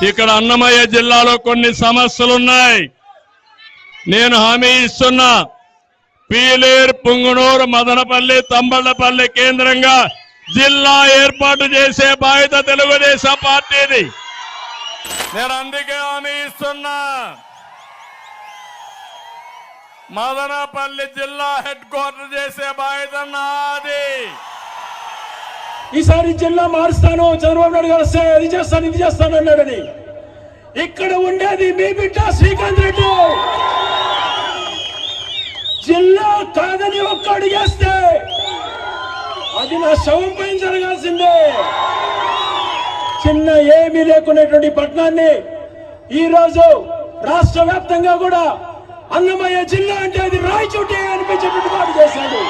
ఇక్కడ అన్నమయ్య జిల్లాలో కొన్ని సమస్యలున్నాయి. నేను హామీ ఇస్తున్నా, పీలేరు, పుంగనూరు, మదనపల్లి, తంబళ్లపల్లి కేంద్రంగా జిల్లా ఏర్పాటు చేసే బాధ్యత తెలుగుదేశం పార్టీది. నేను అందుకే హామీ ఇస్తున్నా, మదనపల్లి జిల్లా హెడ్ క్వార్టర్ చేసే బాధ్యత నాది. ఈసారి జిల్లా మారుస్తాను, చంద్రబాబు నాయుడు గారు వస్తే అది చేస్తాను ఇది చేస్తాను అన్నాడని. ఇక్కడ ఉండేది మీ బిడ్డ శ్రీకాంత్ రెడ్డి. జిల్లా కాదని ఒక్క అడిగేస్తే అది నా శవం పైన జరగాల్సిందే. చిన్న ఏమీ లేకునేటువంటి పట్టణాన్ని ఈ రోజు రాష్ట్ర వ్యాప్తంగా కూడా అన్నమయ్య జిల్లా అంటే అది రాయచోటి అనిపించేటట్టు చేశాడు.